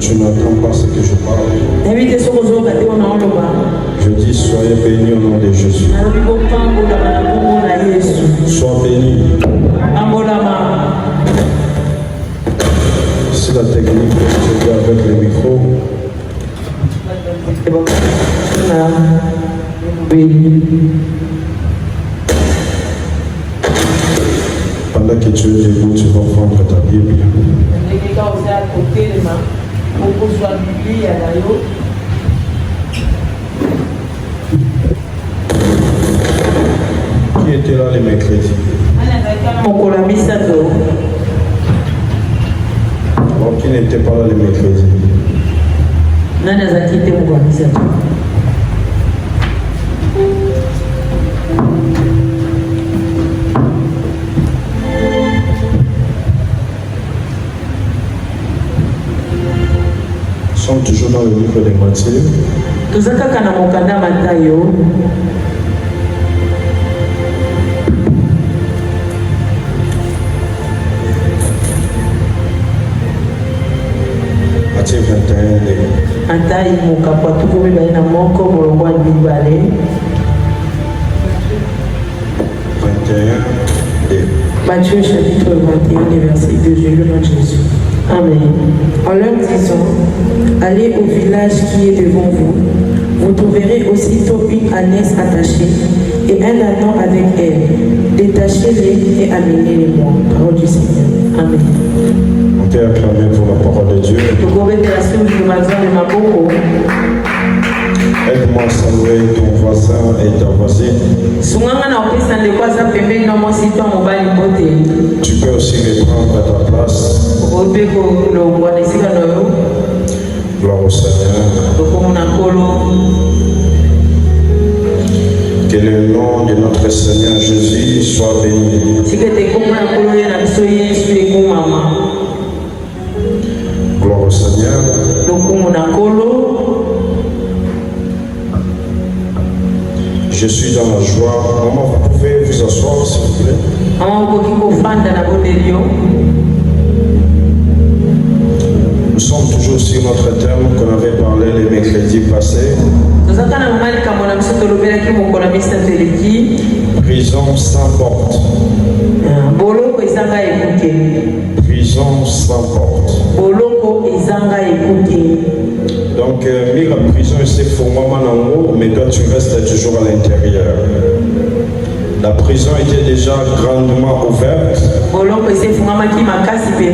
tu n'entends pas ce que je parle. Je dis soyez bénis au nom de Jésus. Sois béni. Si la technique est avec le micro. Pendant que tu es debout, tu vas prendre ta Bible. Qui était là les mercredis? Alors, qui n'était pas là les mercredis? Nous sommes toujours dans le livre de Matthieu. Matthieu 21. Matthieu chapitre 21, verset 2, je le nom de Jésus. Amen. En leur disant, allez au village qui est devant vous, vous trouverez aussitôt une ânesse attachée et un ânon avec elle. Détachez-les et amenez-les-moi. Parole du Seigneur. Amen. On peut acclamer pour la parole de Dieu. Aide-moi à saluer ton voisin et ta voisine. Tu peux aussi les prendre à ta place. Gloire au Seigneur. Que le nom de notre Seigneur Jésus soit béni. Gloire au Seigneur. Je suis dans la joie. Maman, vous pouvez vous asseoir, s'il vous plaît. Nous sommes toujours sur notre thème qu'on avait parlé les mercredis passés. Prison sans porte. Prison sans porte. Donc, la prison c'est formellement en haut, mais toi tu restes toujours à l'intérieur. La prison était déjà grandement ouverte, mais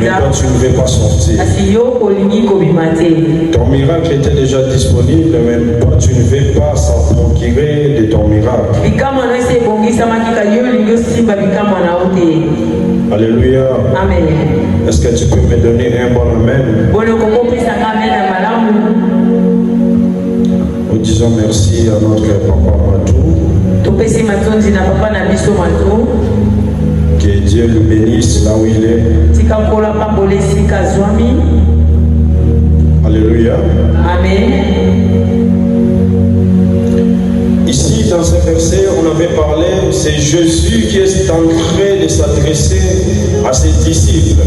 toi tu ne veux pas sortir. Ton miracle était déjà disponible, mais toi tu ne veux pas s'en procurer de ton miracle. Alléluia. Amen. Est-ce que tu peux me donner un bon amen? Nous disons merci à notre papa Matou. Que Dieu le bénisse là où il est. Alléluia. Amen. Ici, dans ce verset, on avait parlé, c'est Jésus qui est en train de s'adresser à ses disciples.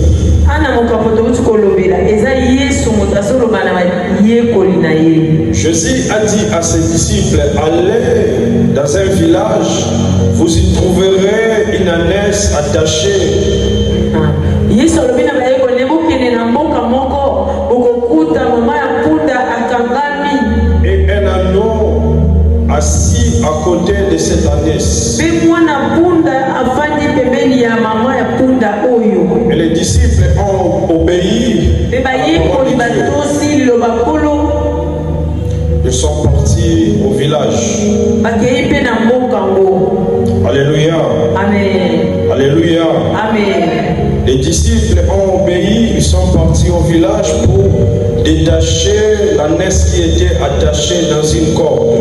Jésus a dit à ses disciples, allez dans un village, vous y trouverez une ânesse attachée. Et un anneau assis à côté de cette ânesse. Et les disciples ont obéi. Ils sont partis au village. Alléluia. Amen. Alléluia. Amen. Les disciples ont obéi, ils sont partis au village pour détacher l'ânesse qui était attachée dans une corde.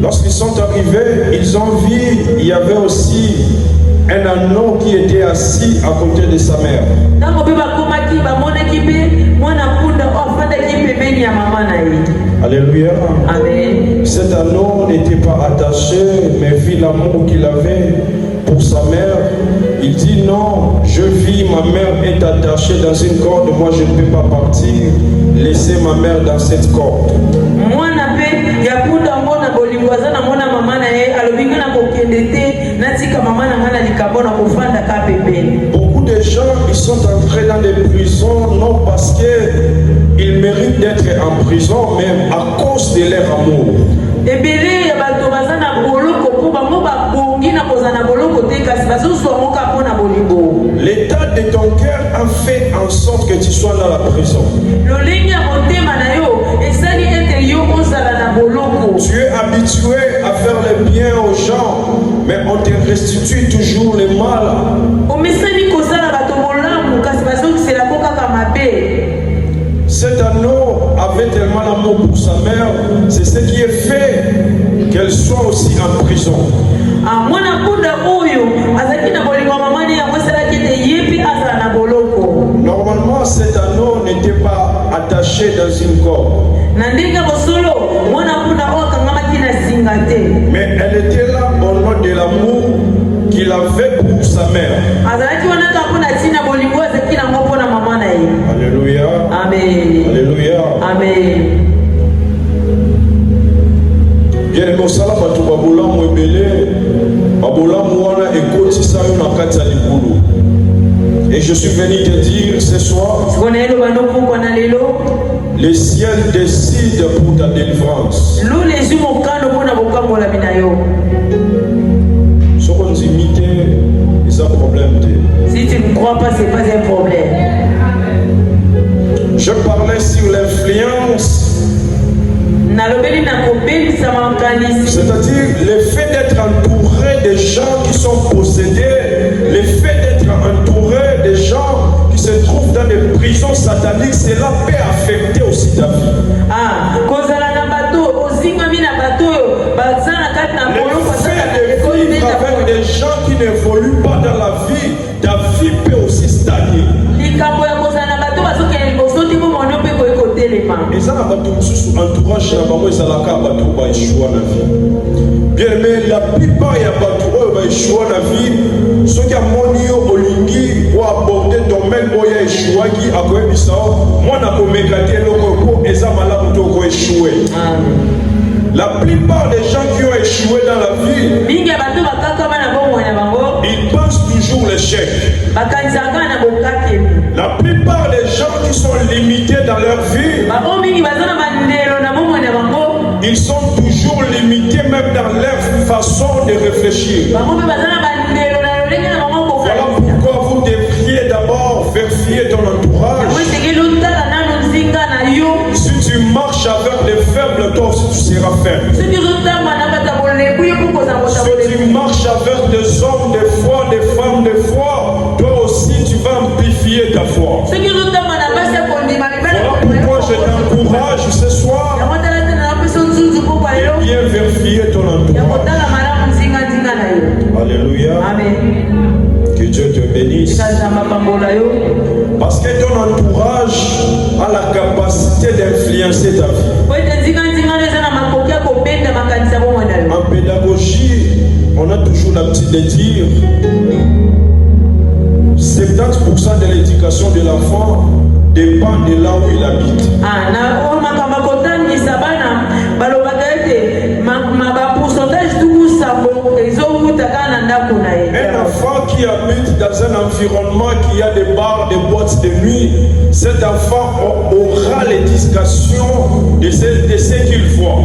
Lorsqu'ils sont arrivés, ils ont vu, il y avait aussi un anneau qui était assis à côté de sa mère. Alléluia. Amen. Cet anneau n'était pas attaché, mais vu l'amour qu'il avait pour sa mère, il dit non, je vis, ma mère est attachée dans une corde, moi je ne peux pas partir, laisser ma mère dans cette corde. Beaucoup de gens, ils sont entrés dans des prisons, non parce qu'ils méritent d'être en prison, mais à cause de leur amour. L'état de ton cœur a fait en sorte que tu sois dans la prison. Tu es habitué à faire le bien aux gens, mais on te restitue toujours le mal. Cet anneau avait tellement d'amour pour sa mère, c'est ce qui est fait qu'elle soit aussi en prison. Normalement, cet anneau n'était pas attaché dans une corde. Mais elle était là au nom de l'amour qu'il avait pour sa mère. Alléluia. Amen. Alléluia. Amen. Bien aimé, au salon, tu vas bouler mon belé, baboula mouana et côté ça une akata libulu. Et je suis venu te dire ce soir, le ciel décide pour ta délivrance. Ce qu'on imite, c'est un problème. Si tu ne crois pas, ce n'est pas un problème. Je parlais sur l'influence. C'est-à-dire le fait d'être entouré de gens qui sont possédés, le fait d'être entouré de gens qui se trouvent dans des prisons sataniques, cela peut affecter aussi ta vie. Le fait de vivre avec des gens qui n'évoluent pas dans la vie, ta vie peut aussi stagner. Et ça n'a pas tout entourage, bien aimé, la plupart il y a pas tout échoué dans la vie. Ceux qui ont moni au lingi ou abordé domaine où il y a échoué qui a quoi ça, moi n'a pas mécaté le corps et ça m'a là pour échouer. La plupart des gens qui ont échoué dans la vie, ils pensent toujours l'échec. La plupart des gens qui sont limités dans leur vie, ils sont toujours limités même dans leur façon de réfléchir. Voilà pourquoi vous devriez d'abord vérifier ton entourage. Si tu marches avec les faibles, toi aussi tu seras faible. Si tu marches avec des hommes de foi, des femmes de foi, toi aussi tu vas amplifier ta foi. Voilà pourquoi je t'encourage ce soir de bien vérifier ton entourage. Alléluia. Amen. Que Dieu te bénisse. Parce que ton entourage a la capacité d'influencer ta vie. En pédagogie, on a toujours l'habitude de dire 70% de l'éducation de l'enfant dépend de là où il habite. Un enfant qui habite dans un environnement qui a des bars, des boîtes de nuit, cet enfant aura l'éducation de ce qu'il voit.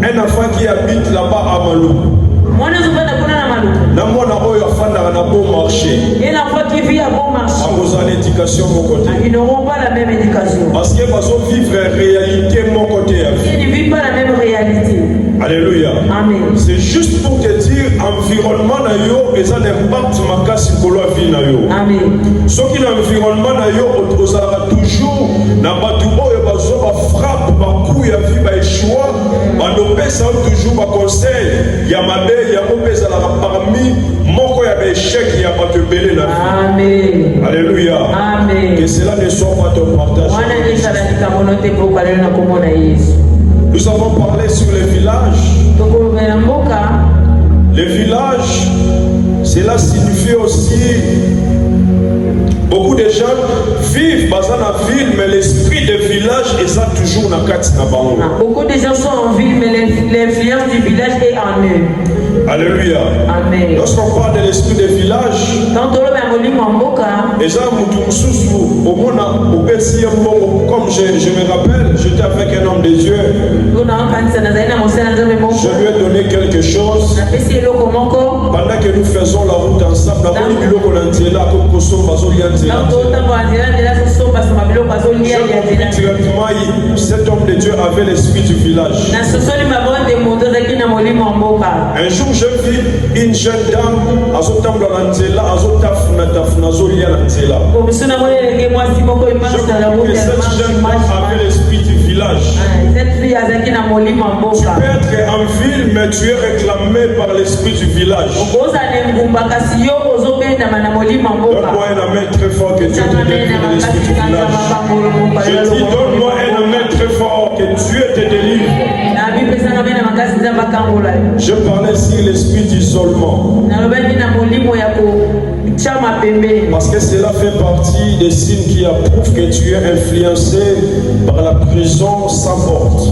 Un enfant qui habite là-bas à Malou, ils n'auront pas la même éducation. Parce que vivre en réalité mon côté. Ils ne vivent pas la même réalité. Alléluia. Amen. C'est juste pour te dire environnement na yo et ça n'impacte ma casse psychologique na yo. Amen. Ce qui est l'environnement na yo osala toujours na batu oyo bazo ba frappe ba coup ya vie ba échoua banopesa toujours ba conseil ya mabe ya kopesa la parmi moko ya échec ya bato belé na vie. Amen. Alléluia. Amen. Que cela ne soit pas ton partage. Nous avons parlé sur les villages. Les villages, cela signifie aussi beaucoup de gens vivent dans la ville, mais l'esprit des villages est ça toujours dans la beaucoup de gens sont en ville, mais l'influence du village est en eux. Alléluia. Amen. Lorsqu'on parle de l'esprit des villages, comme je me rappelle, j'étais avec un homme de Dieu. Je lui ai donné quelque chose. Pendant que nous faisons la route ensemble, cet homme de Dieu avait l'esprit du village. Un jour, je vis une jeune dame, je vois que cette jeune dame avait l'esprit du village. Tu peux être en ville, mais tu es réclamé par l'esprit du village. Donne-moi un amen très fort que Dieu te délivre de l'esprit du village. Je dis, donne-moi un amen très fort que Dieu te délivre. Je parlais sur l'esprit d'isolement. Parce que cela fait partie des signes qui approuvent que tu es influencé par la prison sans porte.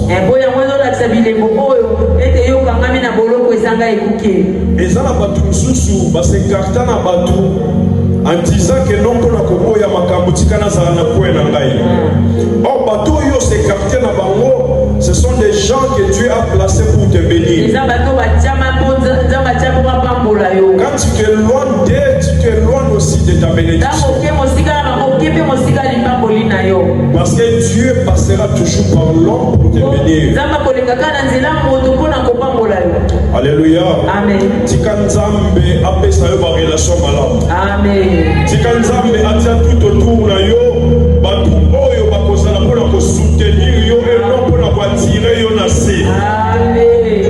Et ça n'a pas tout sous, parce que carton n'a pas tout. En disant que non pour la Congo ya makambutika na zana kwena ngai. Or bateau yo se quartier na bango, ce sont des gens que Dieu a placés pour te bénir. Quand tu t'éloignes d'eux, tu t'éloignes aussi de ta bénédiction. Parce que Dieu passera toujours par l'homme pour te bénir. Alléluia. Amen. Tikanzambe apesa yo ba relation malade. Amen. Tikanzambe atia tout autour na yo batu oyo bakozala pona ko soutenir yo et non pona ko attirer yo na se. Amen.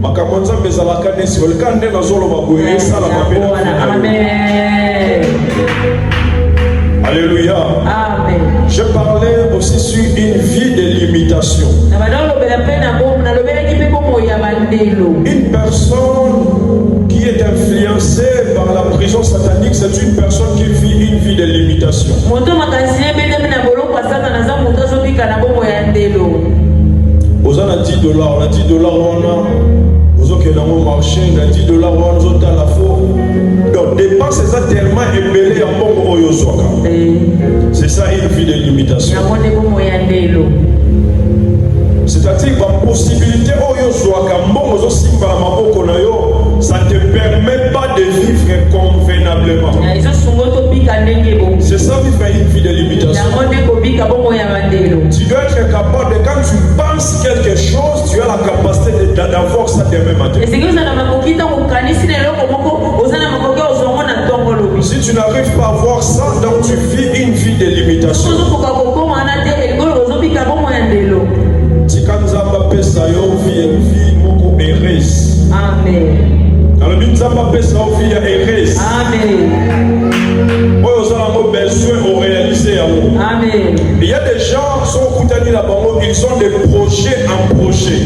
Makamonzambe zalaka nesi olkande na zolo baboye sala mabena. Amen. Alléluia. Amen. Je parlais aussi sur une vie de limitation. Une personne qui est influencée par la prison satanique, c'est une personne qui vit une vie de limitation. Aux on a $10, on a $10, on a aux autres qui dans mon marché, on a $10, on a aux autres à la fois. Donc, dépenses ça tellement ébellé en bon oyosoka. C'est ça une vie de limitation. C'est-à-dire que la possibilité oyosoka, bon ozosimba la maboko na yo, ça te permet pas de vivre convenablement. C'est ça vivre une vie de limitation. Tu dois être capable de, quand tu penses quelque chose, tu as la capacité d'avoir ça demain matin. Si tu n'arrives pas à voir ça, donc tu vis une vie de limitation. Tikanzamba pesa yo vie moko heureuse. Amen. Alors binzamba pesa yo vie heureuse. Amen. Oyo zala mo besoin au réaliser amour. Amen. Il y a des gens qui sont koutani la bango, ils ont des projets en projet.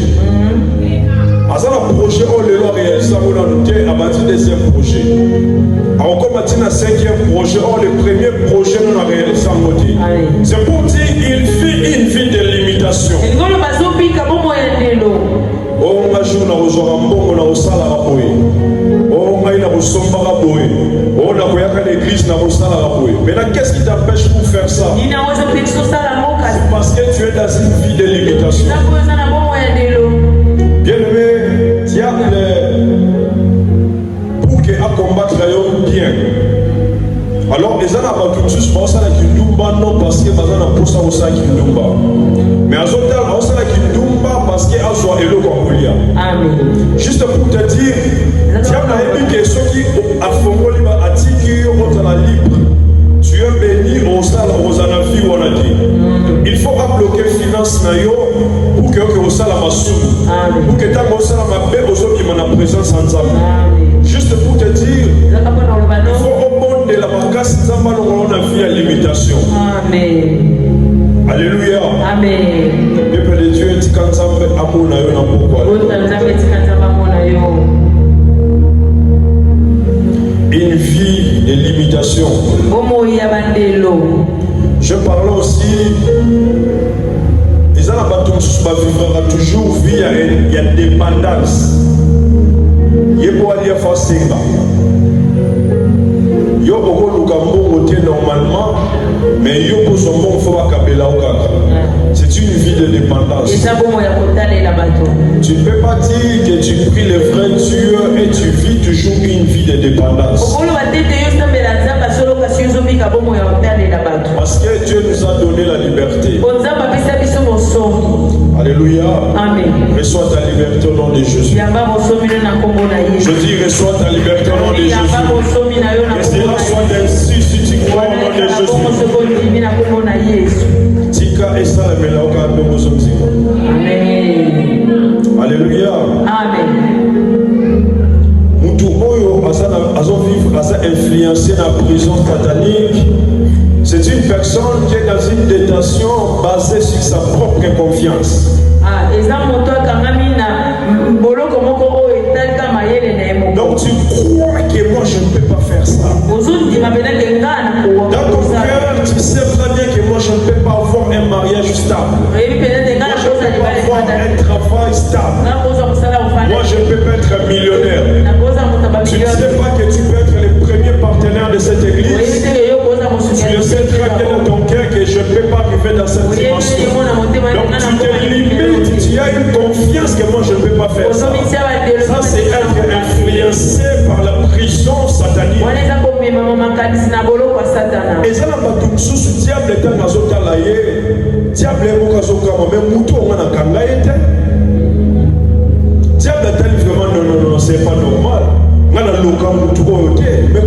Asa na projet on le réaliser on a noté à partir du deuxième projet. Alors comme maintenant cinquième projet, on le premier projet on a réalisé en mode. C'est pour dire il vit une vie de limitation. Oh ma jour na ozora mbongo na osala raboye. Oh ngai na osomba raboye. Oh na koyaka l'église na osala raboye. Maintenant qu'est-ce qui t'empêche pour faire ça? Parce que tu es dans une vie de limitation. Bien-aimé, diable pour que à combattre bien. Alors les gens n'ont pas tous pensé à la Kindumba non parce que bazana na posa osa Kindumba. Mais à zota na osa la Kindumba parce que azo elo kongolia. Amen. Juste pour te dire, diable a dit que ceux qui a fongoli ba atiki yo la libre. Tu es béni au sala aux anafi on a dit. Il faut bloquer finance na yo pour que que au salama sou. Pour que tant au salama bé au sobi mon présence en Zamba. Juste pour te dire, il faut au monde de la macasse Zamba on a vu à limitation. Amen. Alléluia. Amen. Peuple de Dieu, tu quand Zamba amona yo na pourquoi. Une vie de limitation. Je parle aussi. Les gens vivra toujours vie il y a dépendance. Il faut aller faire ça. Il y a beaucoup de gens normalement, mais il y a beaucoup de gens qui font c'est une vie de dépendance. Tu ne peux pas dire que tu pries le vrai Dieu et tu vis toujours une vie de dépendance. Parce que Dieu nous a donné la liberté. Alléluia. Amen. Reçois ta liberté au nom de Jésus. Je dis reçois ta liberté au nom de Jésus. Que cela soit ainsi si tu crois au nom de Jésus. Tika et ça la melauka bemozomziko. Amen. Alléluia. Amen. Mutu oyo azo vivre asa influencé dans la prison satanique. C'est une personne qui est dans une détention basée sur sa propre confiance. Donc tu crois que moi je ne peux pas faire ça. Dans ton cœur, tu sais très bien que moi je ne peux pas avoir un mariage stable. Moi je ne peux pas avoir un travail stable. Moi je ne peux pas être millionnaire. Tu ne sais pas que tu peux être le premier partenaire de cette église. Tu le sais très bien dans ton cœur que je ne peux pas arriver dans cette dimension. Donc tu te limites, tu as une confiance que moi je ne peux pas faire ça. Ça c'est être influencé par la prison satanique. Et ça n'a pas tout sous diable est un azotalaye. Diable est beaucoup azokama mais muto on a kangaete. Diable est vraiment non c'est pas normal. Mais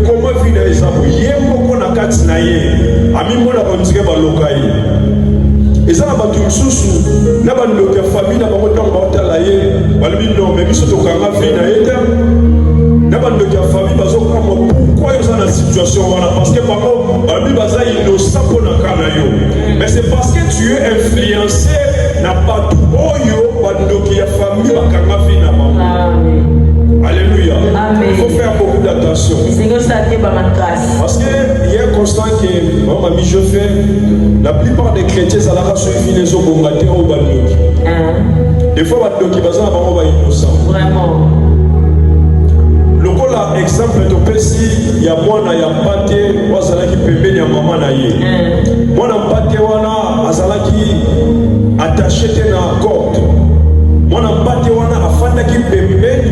comment vivre les amis? Yemoko na kati na ye. Ami mona konzike ba lokai. Eza na batu msusu na ba loka famille na bango tango batala ye. Balibi non mais biso to kanga vie na yeta. Na ba loka famille bazo kama pourquoi yo na situation wana parce que bango balibi baza innocent pona kana yo. Mais c'est parce que tu es influencé na batu oyo ba loka famille bakanga vie na maman. Amen. Alléluia. Amen. Il faut faire beaucoup d'attention. Parce qu'il y a un constat que moi, je fais. La plupart des chrétiens, ça leur a suivi les eaux pour mater au balnoki. Des fois, ils sont innocents. Vraiment. Le coup là, exemple, il y a moi, il y a pâté, moi, ça qui peut bien, maman, moi, il y a pâté, ça qui attaché à la corde. Moi, je suis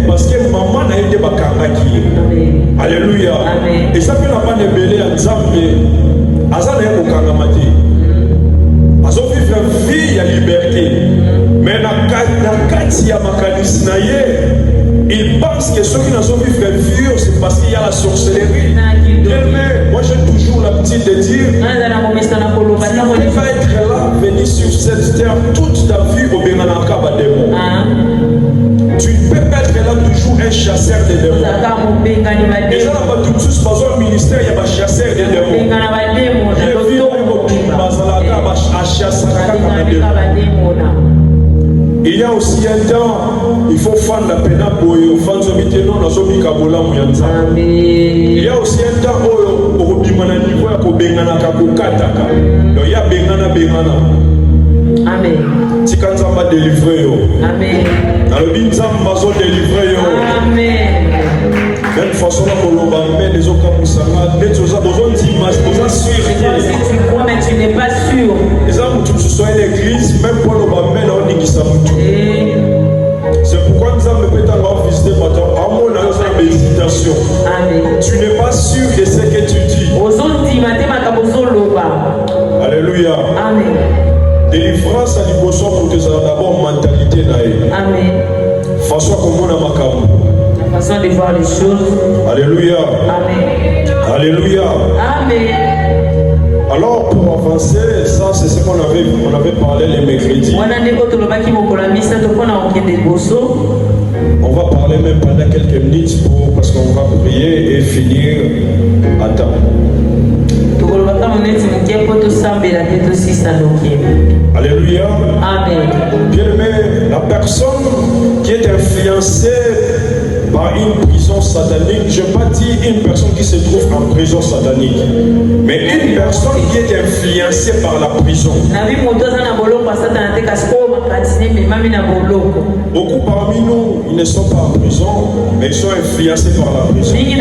parce que maman a été bakangaki. Alléluia. Et ça fait la panne de belé à Nzambe. Azana est au kangamati. Azo vivre une vie à liberté. Mais na kati ya makanisi na ye, il pense que ceux qui n'ont pas vivre une vie, c'est parce qu'il y a la sorcellerie. Mais moi j'ai toujours l'habitude de dire, tu vas être là, venir sur cette terre toute ta vie au Benganaka démon. Tu ne peux pas être là toujours un chasseur de démons. Et ça n'a pas tout juste besoin du ministère, il y a un chasseur de démons. Il y a aussi un temps, il faut faire la peine à boyo, faire ce métier non, dans ce mikabola mouyanza. Il y a aussi un temps où au bimana niveau ya ko bengana ka ko kataka. Donc il y a bengana. Amen. Tikanzamba délivrer yo. Amen. Dans le binzamba zo délivrer yo. Amen. Même façon la koloba mais les autres musanga, mais tu as besoin d'image, besoin sûr. Si tu crois mais tu n'es pas sûr. Les hommes tu sois une église, même pour le bas mais on dit qu'ils savent tout. C'est pourquoi nous avons peut-être avoir visité maintenant à mon hésitation. Amen. Tu n'es pas sûr de ce que tu dis. Alléluia. Amen. Délivrance à l'impossible pour tes d'abord mentalité naïve. Amen. Façon comme on a macam. La façon de voir les choses. Alléluia. Amen. Alléluia. Amen. Alors pour avancer, ça c'est ce qu'on avait parlé les mercredis. On va parler même pendant quelques minutes parce qu'on va prier et finir à temps. Alléluia. Amen. Bien aimé, la personne qui est influencée par une prison satanique, je n'ai pas dit une personne qui se trouve en prison satanique, mais une personne qui est influencée par la prison. Beaucoup parmi nous, ils ne sont pas en prison, mais ils sont influencés par la prison. Tu n'es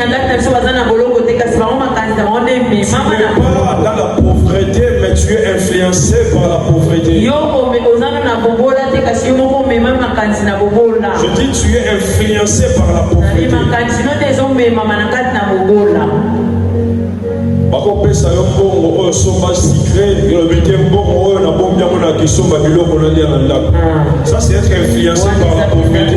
pas dans la pauvreté, mais tu es influencé par la pauvreté. Je dis tu es influencé par la pauvreté. Ça c'est être influencé par la pauvreté.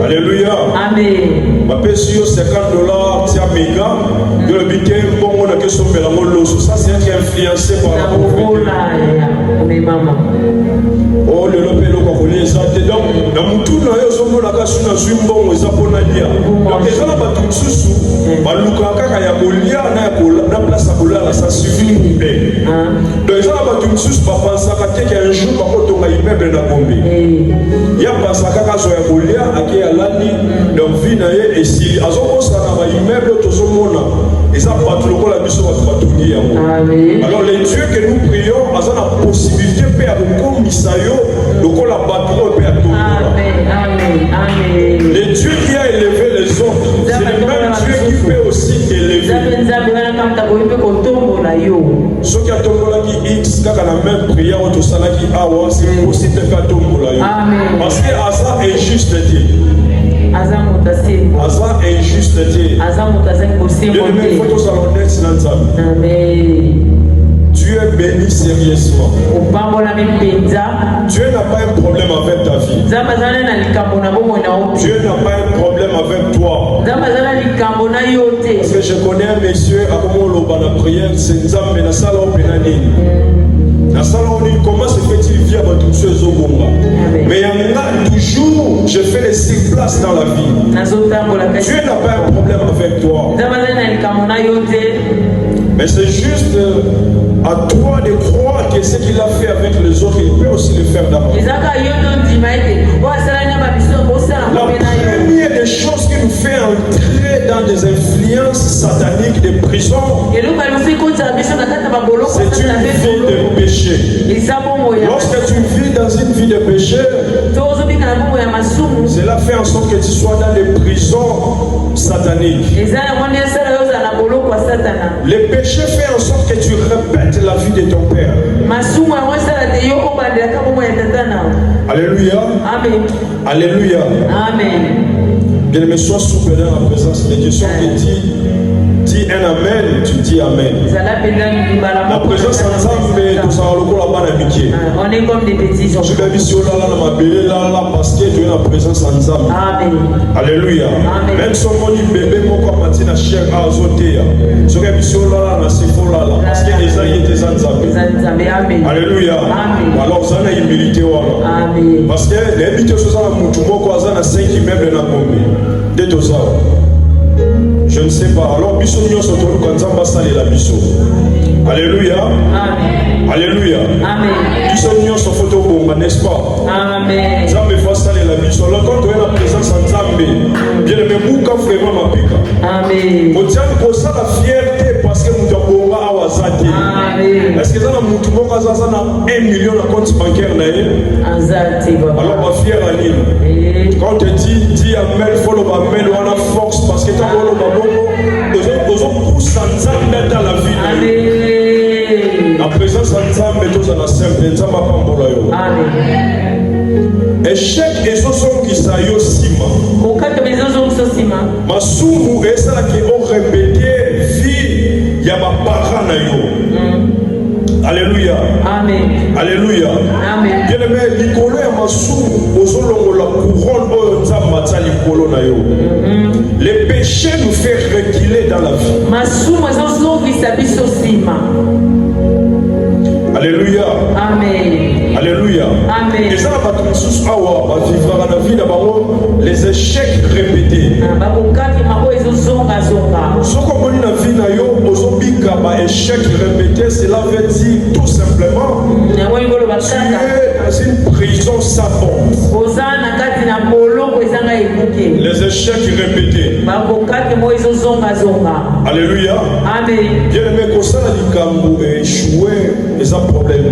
Alléluia. Amen. Ma paix sur $50, c'est un méga. Ça c'est être influencé par la pauvreté. Oh, le lopé le congolais, ça te donne. Dans mon tour, là, ils ont mon agas sur un zumbon, ils ont pour nadia. Donc, ils ont la batte sous. Baluka kaka ya bolia na place à bolia, ça suffit pour paix. Donc, ils ont la batte sous, papa, ça va qu'un jour, papa, ton immeuble na bombe. Il y a pas ça kaka sur ya bolia, à qui a l'année, donc, vie na et si, à son ça na immeuble, tout son monde. Et ça, pas tout le monde, la mission va tout gagner. Alors, les dieux que nous prions, ils ont la possibilité de faire beaucoup de donc la bâtiment peut être le Dieu qui a élevé les autres, c'est le même Dieu qui peut aussi élever. Ce qui a tombé X, quand on a même prié, on c'est possible de tomber. Parce que Asa est juste Dieu. Asa est juste Dieu. Dieu bénit sérieusement. Dieu n'a pas un problème avec ta vie. Dieu n'a pas un problème avec toi. Parce que je connais un monsieur à la prière, c'est Nzambe na sala openani. Na sala on dit comment se fait-il vivre avec toutes ces eaux. Mais il y a toujours, je fais les 6 places dans la vie. Dieu n'a pas un problème avec toi. Mais c'est juste à toi de croire que ce qu'il a fait avec les autres, il peut aussi le faire d'abord. La première des choses qui nous fait entrer dans des influences sataniques de prison, c'est une vie de péché. Lorsque tu vis dans une vie de péché, cela fait en sorte que tu sois dans les prisons sataniques. Le péché fait en sorte que tu répètes la vie de ton père. Alléluia. Amen. Alléluia. Amen. Bien-aimé, sois souple dans la présence de Dieu. Si on te dit un amen, tu dis amen. La présence ensemble, on est comme des petits enfants. Parce que tu es la présence ensemble. Amen. Alléluia. Même si on dit bébé, mon corps matin à cher à azoter. Ce que mission là, c'est faux là. Parce que les aïeux étaient ensemble. Alléluia. Alors, ça a une humilité. Parce que les habitants sont à Moutoumou, quoi, ça a 5 immeubles dans la bombe. Dès tout ça. Je ne sais pas. Alors, Bissot, nous sommes tous en train de la Bissot. Alléluia. Amen. Alléluia. Amen. Bissot, nous sommes photo bomba, n'est-ce pas? Amen. Zambé faut installer la Bissot. Alors, quand tu es la présence en Zambé, bien aimé, beaucoup vraiment ma pique. Amen. Vous dites que ça la fierté parce que nous avons à Wazati. Amen. Est-ce que ça a un 1 million de compte bancaire? Alors, ma fière à l'île. Quand tu dis Amen, il faut le Amen, on a force parce que tu as le Babongo, pousse ensemble dans la vie. La présence ensemble, tous en a simple, nous avons pas Amen. Échec et ce sont qui s'aillent Sima. Ma soumou et ça qui ont répété vie, il y a ma parent. Alléluia. Amen. Alléluia. Amen. Bien aimé, Nicolo et Massou, aux olongo la couronne, aux nzamba, Nicolo na yo. Les péchés nous font reculer dans la vie. Alléluia. Amen. Alléluia. Amen. Et ça va pas tous avoir vivre dans la vie d'abord les échecs répétés. Ce qu'on dit dans la vie nayo, ozobika ba échec répété, cela veut dire tout simplement tu es dans une prison sabante. Les échecs répétés. Alléluia. Amen. Bien aimé, quand ça likambo échoué, ils ont problème.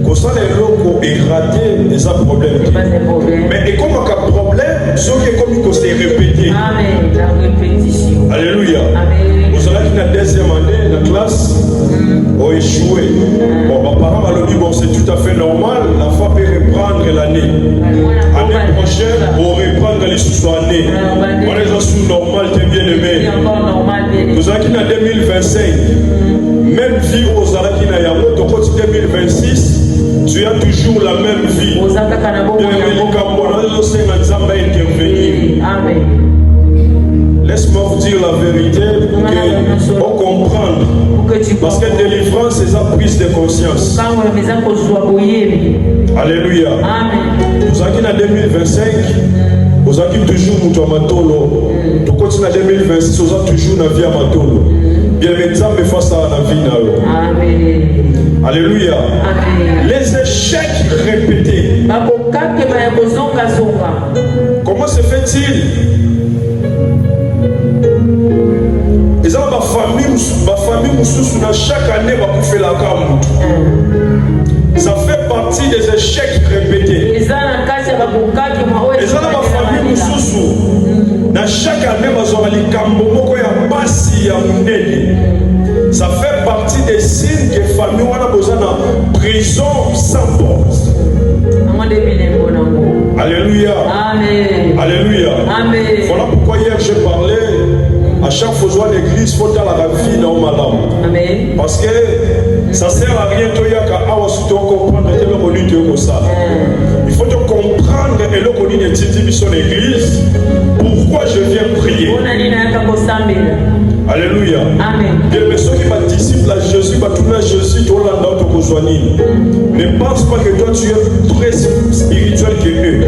Quand ça les locaux est raté, ils ont problème. Mais et comme un problème, ce qui est comme il s'est répété. Amen. La répétition. Alléluia. Amen. Vous savez que la deuxième année, la classe ont échoué. Bon, mes parents m'ont dit, bon, c'est tout à fait normal, la foi peut reprendre l'année. L'année prochaine, on reprendre les sous-années. On est sous normal, t'es bien aimé. Vous savez qu'il y a 2025, même vie aux Alaki Nayamo, ton côté 2026, tu as toujours la même vie. Bien aimé, intervenir. Amen. Laisse-moi vous dire la vérité pour comprendre. Parce que délivrance, c'est la prise de conscience. Alléluia. Amen. Vous avez en 2025, vous avez toujours Moutomatolo. Tout continue en 2026, vous avez toujours la vie à Matolo. Bien exemple face à la vie. Amen. Alléluia. Amen. Les échecs répétés. Comment se fait-il? Et ma famille, chaque année, va faire la camoufle. Ça fait partie des échecs répétés. Et ça, ma famille, chaque année, ça fait partie des signes que la famille a besoin de prison sans porte. Alléluia. Amen. Alléluia. Amen. Voilà pourquoi hier j'ai parlé. À chaque fois que l'église, il faut dans la vie dans madame. Amen. Parce que ça ne sert à rien de comprendre il faut te comprendre et le connaître de son église. Pourquoi je viens prier? Alléluia. Amen. Bien, mais ceux qui participent à Jésus, Jésus, ne pense pas que toi tu es très spirituel que eux.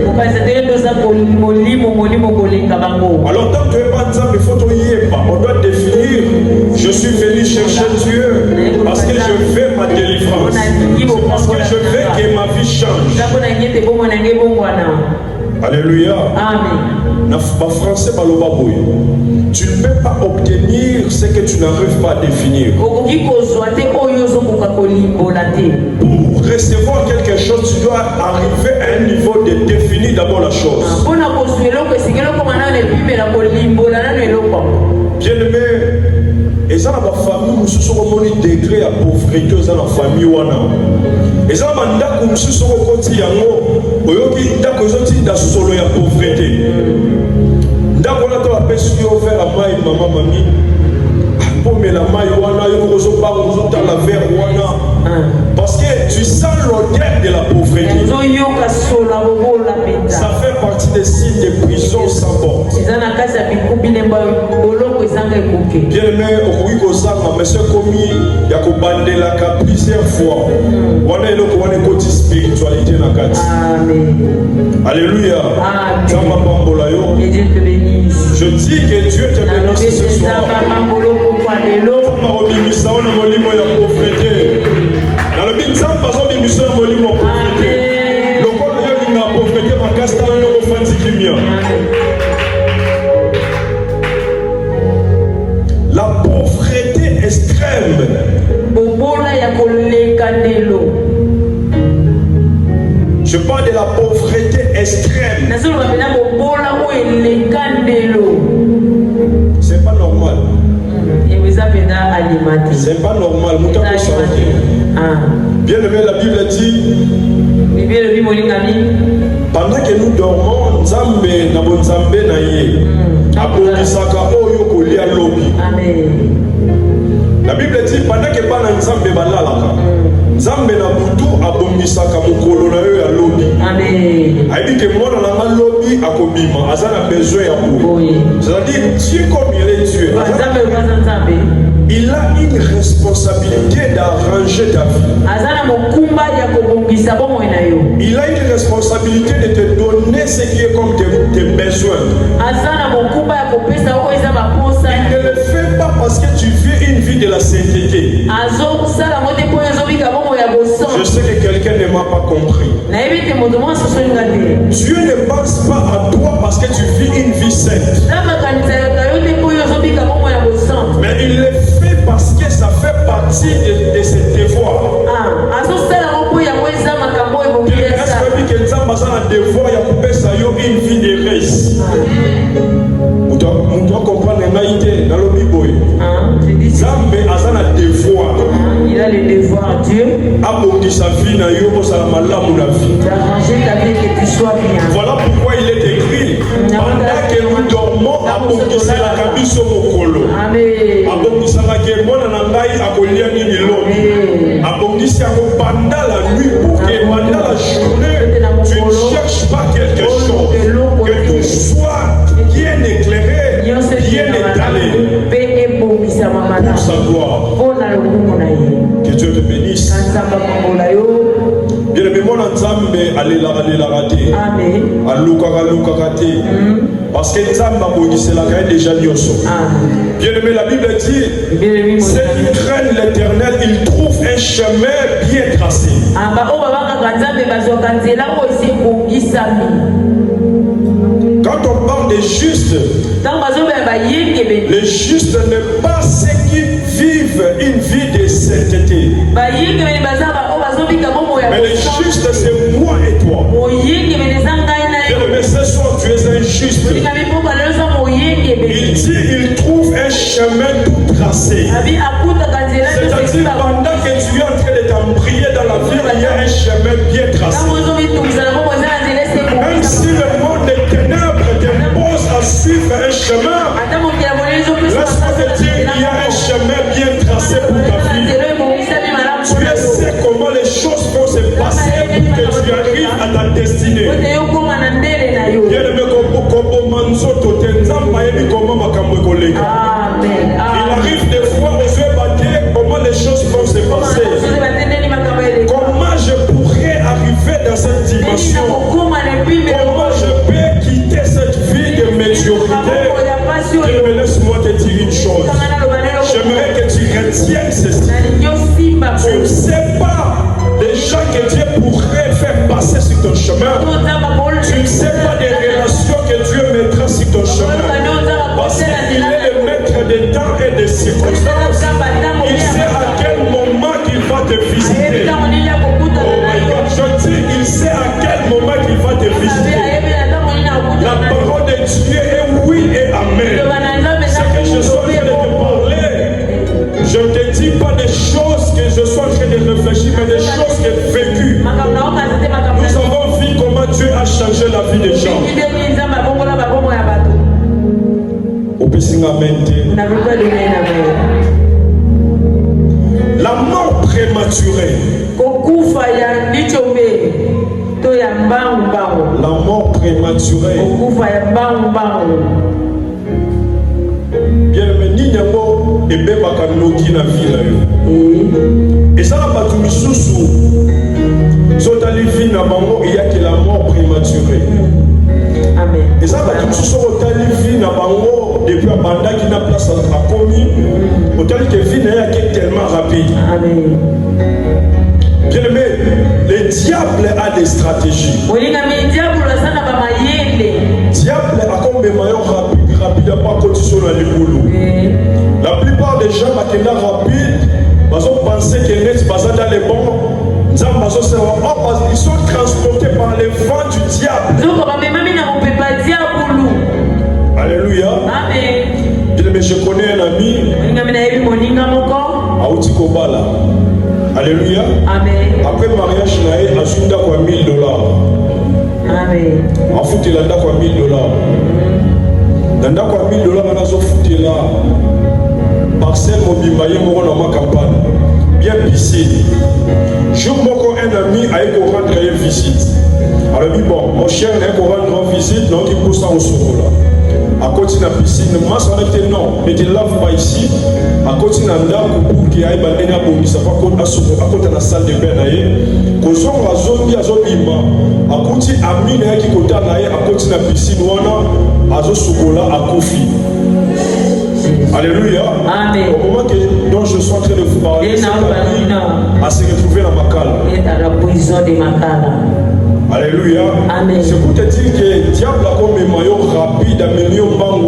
Alors, tant que tu es pas ensemble, il faut te y pas. On doit définir. Je suis venu chercher Dieu parce que je veux ma délivrance. C'est parce que je veux que ma vie change. Alléluia. Amen. En français, tu ne peux pas obtenir ce que tu n'arrives pas à définir. Pour recevoir quelque chose, tu dois arriver à un niveau de définir d'abord la chose. Bien aimé, et ça, la famille, nous sommes un degré à pauvreté dans la famille. Et ça, nous sommes au quotidien, nous sommes dans solo ya pauvreté. D'accord, là, tu as perçu faire la maille, maman, mamie. Mais la maille, la verre, parce que tu sens l'odeur de la pauvreté. Ça fait partie des signes de prison sans porte. Bien aimé, mais c'est commis, il y a plusieurs fois. On est le côté spiritualité. Alléluia. Je dis que Dieu te bénisse ce soir. Dans le bitsam, par exemple, il me semble que le pauvreté. Le corps de la pauvreté, ma casse dans le offense qui vient. La pauvreté extrême. Je parle de la pauvreté extrême. C'est pas normal. C'est pas normal. Bien aimé, la Bible dit pendant que nous dormons, Nzambe na bonzambe na ye abondisaka oyo kolia lobi. La Bible dit pendant que bana Nzambe balalaka Nzambe na butu abongisaka mokolo na yo ya lobi. Amen. Ayebi ke mwana na nga lobi akobima aza na besoin ya boye. C'est-à-dire Dieu comme il est Dieu. Il a une responsabilité d'arranger ta vie. Il a une responsabilité de te donner ce qui est comme tes besoins. Il ne le fait pas parce que tu vis une vie de la sainteté. Je sais que quelqu'un ne m'a pas compris. Dieu ne pense pas à toi parce que tu vis une vie sainte. Mais il le fait parce que ça fait partie de ses devoirs. Une vie de res. On doit comprendre l'humanité dans le Bible. Zambe a un devoir. Il a le devoir, Dieu. D'arranger ta vie que tu sois bien. Voilà pourquoi il est écrit. Pendant que nous dormons, pendant la nuit, pour que pendant la journée, tu ne cherches pas quelque chose. Que tout soit bien éclairé, bien étalé. Pour sa gloire. Que Dieu te bénisse. Bien aimé, mon Nzambe allez la rater. Aluka te. Parce que Nzambe c'est la caille déjà nyoso. Bien aimé, la Bible dit, ceux qui craignent l'Éternel, ils trouvent un chemin bien tracé. Quand on parle des justes, les justes ne pas ceux qui vivent une vie de sainteté. Mais les justes, c'est moi et toi. Mais ce soir, tu es un juste. Il dit, il trouve un chemin tout tracé. C'est-à-dire, pendant que tu es en train de t'embriller dans la vie, il y a un chemin bien tracé. Même si le monde des ténèbres t'impose à suivre un chemin, laisse-moi te dire, il y a un chemin bien tracé pour ta vie. Tu sais comment les choses vont se passer pour que tu arrives à ta destinée. Il arrive des fois aux yeux battés comment les choses vont se passer. Comment je pourrais arriver dans cette dimension? Comment je peux quitter cette vie de médiocrité? Laisse-moi te dire une chose. J'aimerais que tu retiennes ceci. Tu ne sais pas les gens que Dieu pourrait faire passer sur ton chemin. Tu ne sais pas des relations que Dieu mettra sur ton chemin. Parce qu'il est le maître des temps et des circonstances. Il sait à quel moment il va te visiter. Oh my God, je dis, il sait à quel moment il va te visiter. La parole de Dieu est oui et amen. Ce que je suis en train de te parler, je ne te dis pas des choses que je suis en train de réfléchir, mais des choses que j'ai vécues. Nous avons vu comment Dieu a changé la vie des gens. La mort prématurée. La mort prématurée. Bien aimé, Ninyamo et Bebaka Noki na vie. Et ça n'a pas tout mis sous. Zotali vie na bango il y a que la mort prématurée. Amen. Et ça va tout sous Zotali vie na bango depuis un banda qui n'a place à commis. Zotali que vie n'a qui est tellement rapide. Amen. Bien aimé, le diable a des stratégies. Diable a comme des maillons rapides à pas condition à l'éboulot. La plupart des gens qui sont rapides, ils ont pensé que les gens dans les bons, ils sont transportés par les vents du diable. Alléluia. Amen. Mais je connais un ami. Aouti Kobala. Alléluia. Amen. Après le mariage, il a acheté quoi $1000. Amen. En foot, il a quoi $1000. Dans quoi $1000, on a foot là. Parcelle mobile, il y a une campagne. bien piscine. Jour moko un ami a eu rendre une visite. Alors dit bon, mon cher n'a eu rendre une visite, donc il pousse au chocolat. À côté de la piscine, moi ça était non, ne te lave pas ici. À côté de la pour qu'il y ait un abonné, ça va à côté de la salle de bain. Quand on a zombie, à côté de Amine qui côté à côté de la piscine, on a chocolat à Kofi. Alléluia. Amen. Au moment dont je suis en train de vous parler, cette amie a se retrouvé dans Makala. Dans la prison de Makala. Alléluia. Amen. C'est pour te dire que le diable a comme un maillot rapide, un million bang,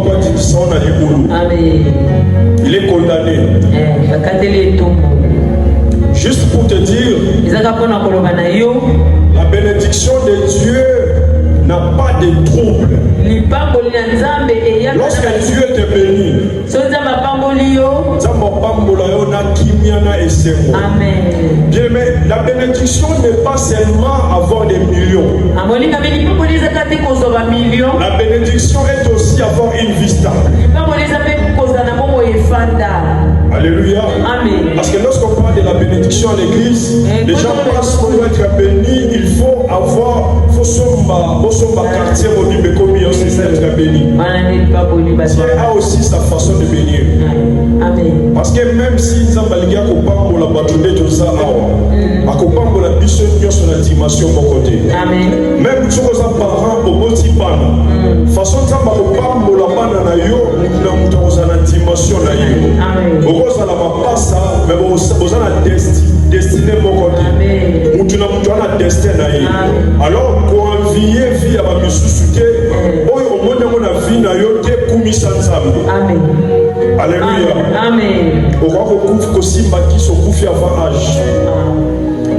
toi tu dis ça, on a du boulot. Amen. Il est condamné. Juste pour te dire, la bénédiction de Dieu n'a pas de trouble. Lorsque Dieu te bénit, bien, mais la bénédiction n'est pas seulement avoir des millions. La bénédiction est aussi avoir une vie stable. Alléluia. Amen. Parce que lorsqu'on parle de la bénédiction à l'église, les gens pensent qu'on doit être béni, il faut avoir, quartier au niveau commis, c'est être béni. Dieu a aussi sa façon de bénir. Amen. Parce que même si Zambaliga Kopambo la bâtonne de ça, à Kopambo la biche sur la dimension de mon côté. Amen. Même si vous avez parents au Botipan, façon Zamba Kopambo la banana yo, nous avons la dimension na yo. Amen. Vous avez la passe, mais vous avez la destinée de mon côté. Nous avons la destinée na yo. Alors, pour envier vie à ma misusuke, au monde de la vie na yo, te kumi sansambe. Amen. Alléluia. Amen. Au roi recouvre aussi Maki se couvre avant âge.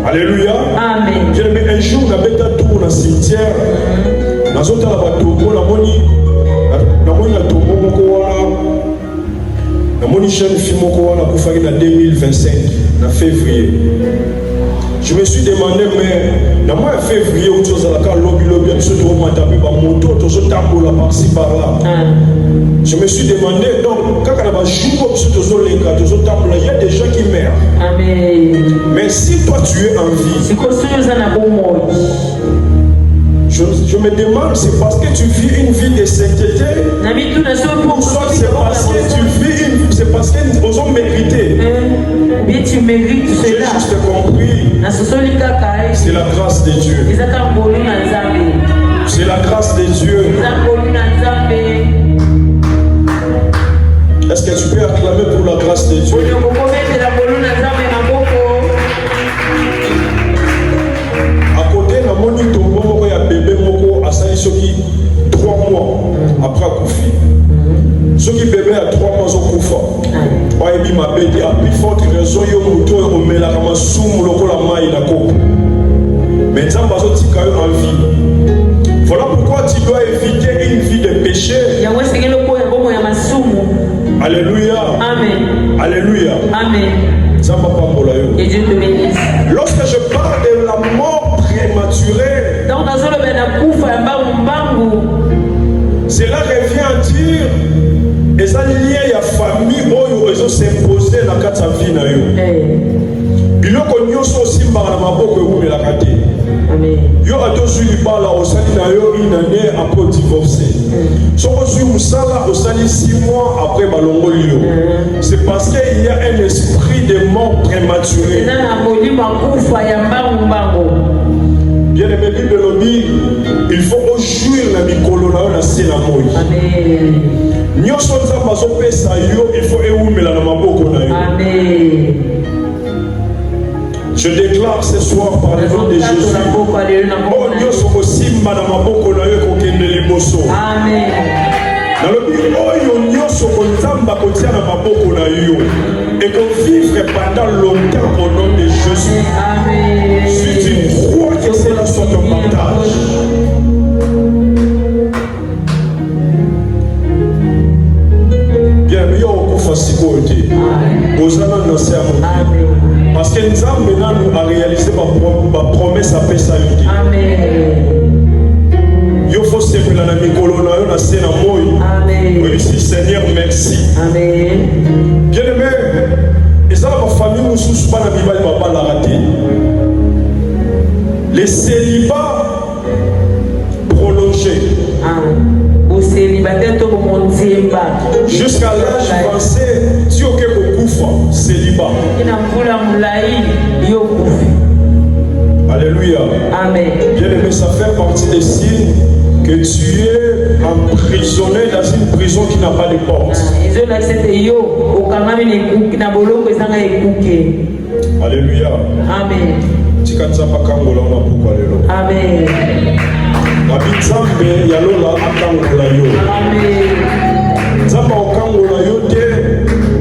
Alléluia. Amen. Bien aimé, un jour, on a fait un tour dans le cimetière. Dans un autre bateau, on a moni la tombe la moni jeune fille en 2025, en février. Je me suis demandé, mais dans le mois de février, où tu as la lobby, tu as tapé par moto, tu as tapé par-ci, par-là. Je me suis demandé, donc, quand on a joué, il y a des gens qui meurent. Amen. Mais si toi tu es en vie, je me demande, c'est parce que tu vis une vie de sainteté, ou soit c'est parce que tu vis c'est parce qu'ils ont mérité. Bien tu mérites cela. J'ai juste compris. C'est la grâce de Dieu. C'est la grâce de Dieu. Est-ce que tu peux acclamer pour la grâce de Dieu? À côté, la moni tombo, il y a bébé moko à Saïsoki 3 mois après Koufi. Ceux qui bébé à 3 mois au Koufa. Il dit ma bébé a plus forte raison, il y a un mouton au Mélakama soum le la maille la coupe. Mais ça va sortir en vie. Voilà pourquoi tu dois éviter une vie de péché. Alléluia. Amen. Alléluia. Amen. Ça va pas pour la yo. Lorsque je parle de la mort prématurée, cela revient à dire et ça lié à famille où ils ont s'imposé dans la carte de vie na yo. Biloko nyonso aussi mbala maboko ewumi la kate. Yo atozwi libala osali na yo une année après divorcer. Soko zwi musala osali 6 mois après balongoli yo. C'est parce qu'il y a un esprit de mort prématuré. Bien aimé Bible lobby, il faut jouir la mikolo na yo na se na moi. Amen. Nyonso nzamba zo pesa yo, il faut ewumela na maboko na yo. Amen. Je déclare ce soir par le nom de Jésus. Oh nyonso kosimba na maboko na yo kokende liboso. Amen. Dans le but, oh nyonso konzamba kotia na maboko na yo et qu'on vivre pendant longtemps au nom de Jésus. Amen. Si tu crois que cela soit ton partage. Bien, mais on peut faire côté. Aux années de parce que nous avons maintenant à réaliser ma promesse à Pessa. Amen. Il faut se faire la Mikolo na scène à moi. Amen. Oui, Seigneur, merci. Amen. Bien aimé, et ça, ma famille nous Les célibats prolongés. Au célibataire, tout le monde jusqu'à l'âge avancé, tu es au célibat. Alléluia. Amen. Bien aimé, ça fait partie des signes que tu es emprisonné dans une prison qui n'a pas de porte. Alléluia. Amen. Amen.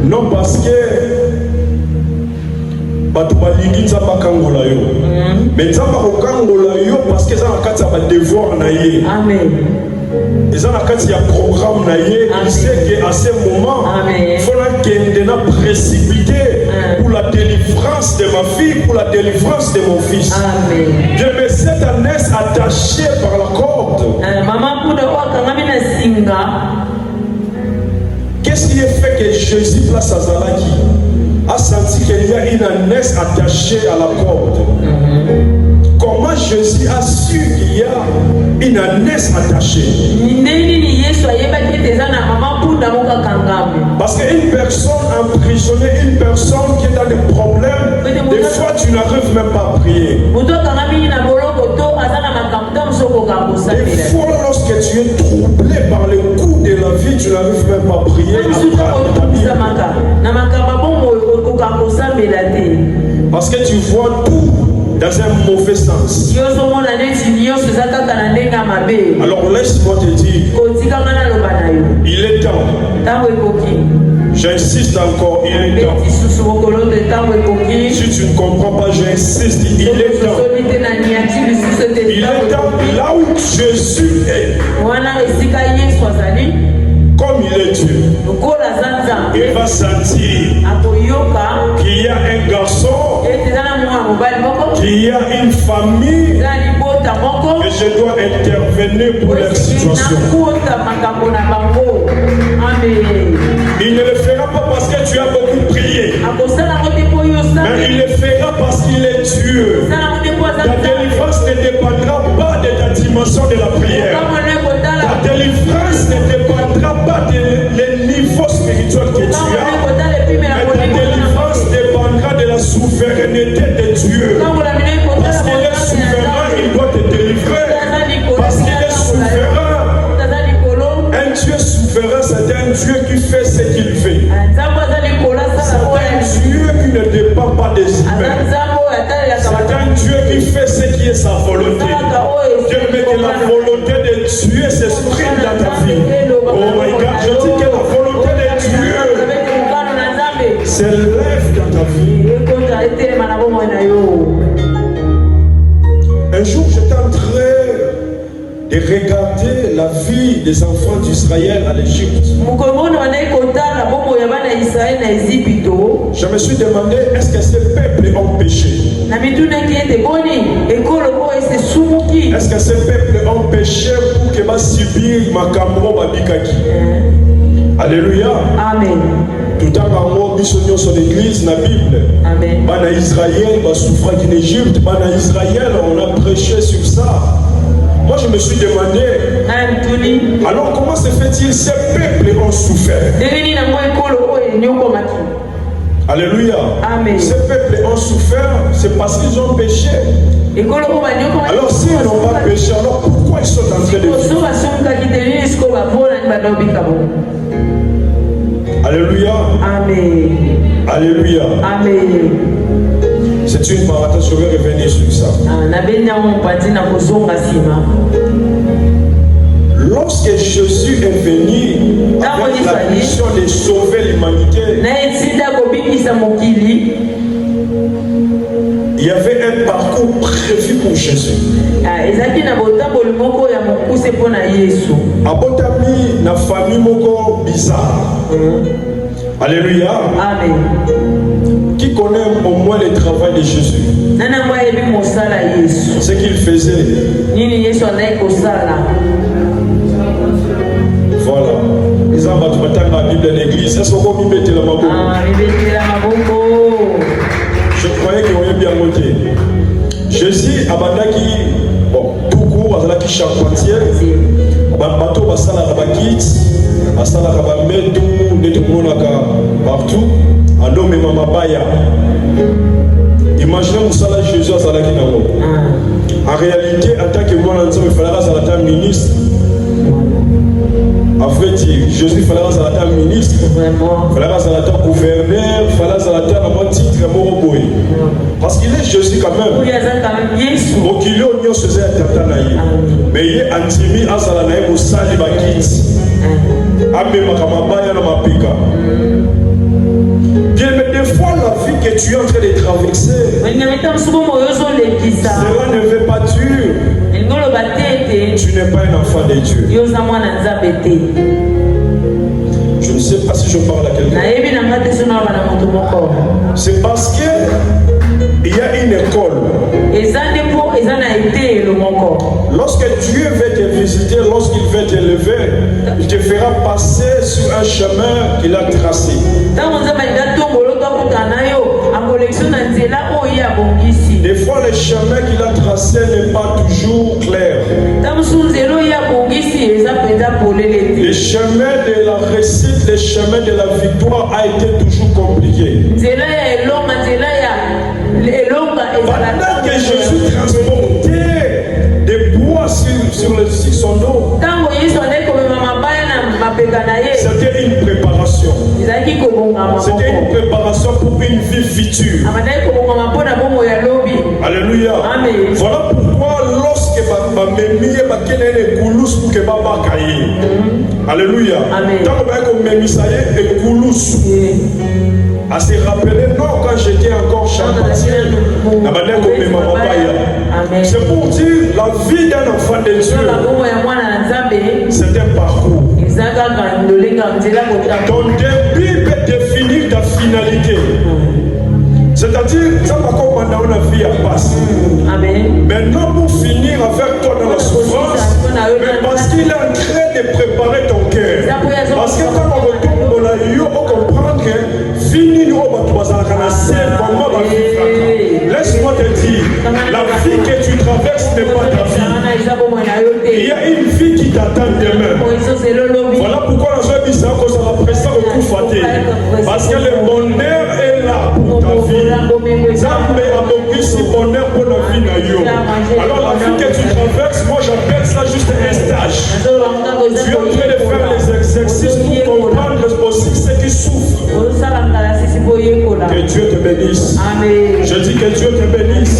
Non parce que mais parce que ça a devoir. Amen. Ils ont un programme, il sait qu'à ce moment, il faut précipiter pour la délivrance de ma fille, pour la délivrance de mon fils. Amen. Je me cette ânesse attachée par la corde. Qu'est-ce qui fait que Jésus place à Zalaki a senti qu'il y a une ânesse attachée à la corde? Comment Jésus a su qu'il y a une ânesse attachée? Parce qu'une personne emprisonnée, une personne qui est dans des problèmes, des fois tu n'arrives même pas à prier. Des fois lorsque tu es troublé par les coups de la vie, tu n'arrives même pas à prier. Parce que tu vois tout dans un mauvais sens. Alors laisse-moi te dire, il est temps. J'insiste encore, il est temps. Si tu ne comprends pas, j'insiste, il est temps. Il est temps, là où Jésus est, comme il est Dieu, il va sentir qu'il y a un garçon, qu'il y a une famille, et je dois intervenir pour leur situation. Il ne le fera pas parce que tu as beaucoup prié, mais il le fera parce qu'il est Dieu. Ta délivrance ne dépendra pas de ta dimension de la prière. Ta délivrance ne dépendra pas de les niveaux spirituels que tu as. Mais ta délivrance dépendra de la souveraineté de Dieu. Parce qu'il est souverain, il doit te délivrer. Parce qu'il est souverain. Un Dieu souverain, c'est un Dieu qui fait ce qu'il fait. C'est un Dieu qui ne dépend pas des humains. C'est un Dieu qui fait ce qui est sa volonté. Dieu met que la volonté de Dieu s'exprime dans ta vie. Oh my God, je dis que la volonté de Dieu s'élève dans ta vie. Un jour, j'étais en train de regarder la vie des enfants d'Israël à l'Égypte. Je me suis demandé, est-ce que ces peuples ont péché? Est-ce que ces peuples ont péché pour que va subir ma camro babikaki? Alléluia. Amen. Tout à l'heure, nous sommes l'église, la Bible. Amen. Bana Israël, va souffrir en Égypte. Bana Israël, on a prêché sur ça. Moi, je me suis demandé, alors comment se fait-il ces peuples ont souffert? Alléluia. Amen. Ces peuples ont souffert, c'est parce qu'ils ont péché. Alors s'ils n'ont pas péché, alors pourquoi ils sont en train de vivre? Alléluia. Amen. Alléluia. Amen. C'est une parenthèse, je vais revenir sur ça. Lorsque Jésus est venu avec la mission de sauver l'humanité, il y avait un parcours prévu pour Jésus. Abotami na famille moko bizarre. Alléluia. Amen. Qui connaît au moins le travail de Jésus? Ce qu'il faisait. Voilà. Ils ont battu la Bible de l'église. Est-ce qu'on peut mettre la maboko? charpentier. Bateau basala rabakit, basala rabametu, netumonaka partout. Ando mema mabaya. Imaginez Moussala Jésus à Zalaki Nango. En réalité, en tant que moi, il fallait être un ministre. En vrai dire, Jésus il fallait être un ministre. Il fallait être un gouverneur. Il fallait être un titre Moroboy. Parce qu'il est Jésus quand même. Donc il est au niveau de mais il est intime à Zalanaï Moussali Bakit. Amé Makamabaya Namapika. Bien, mais des fois, la vie que tu es en train de traverser, cela ne veut pas dire tu n'es pas un enfant de Dieu. Je ne sais pas si je parle à quelqu'un. C'est parce que il y a une école. Lorsque Dieu veut te visiter, lorsqu'il veut t'élever, il te fera passer sur un chemin qu'il a tracé. Des fois, le chemin qu'il a tracé n'est pas toujours clair. Le chemin de la réussite, le chemin de la victoire a été toujours compliqué. Pendant que Jésus transportait des bois sur son dos, c'était une préparation. C'était une préparation pour une vie future. Alléluia. Voilà pourquoi lorsque alléluia. À se rappeler, non, quand j'étais encore charpentier, c'est pour dire la vie d'un enfant de Dieu, c'est un parcours. Ton début peut définir ta finalité. C'est-à-dire, ça va comme dans la vie à passer. Maintenant, pour finir avec toi dans la souffrance, mais parce qu'il est en train de préparer ton cœur. Parce que quand on retourne dans la vie, on comprend que finir, on va laisse-moi te dire, la vie que tu traverses n'est pas ta vie. Il y a une vie qui t'attend demain. Voilà pourquoi la joie dit ça, que ça va presser au coup faté. Parce que le bonheur est là pour ta vie. Zambé a beaucoup ici bonheur pour la vie d'ailleurs. Alors la vie que tu traverses, moi j'appelle ça juste un stage. Tu es en train de faire les exercices pour comprendre aussi ce qui souffre. Que Dieu te bénisse. Amen. Je dis que Dieu te bénisse.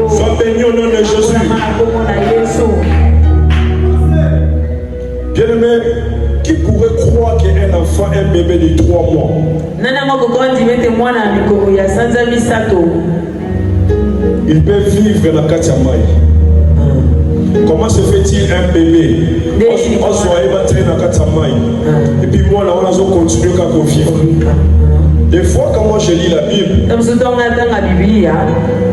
Sois béni au nom de Jésus. Bien-aimé, qui pourrait croire qu'un enfant, un bébé de 3 mois, il peut vivre la Katiamai? Comment se fait-il un bébé? On soit ébattu dans la Katiamai. Et puis moi, là, on a continué à vivre. Des fois, quand moi je lis la Bible,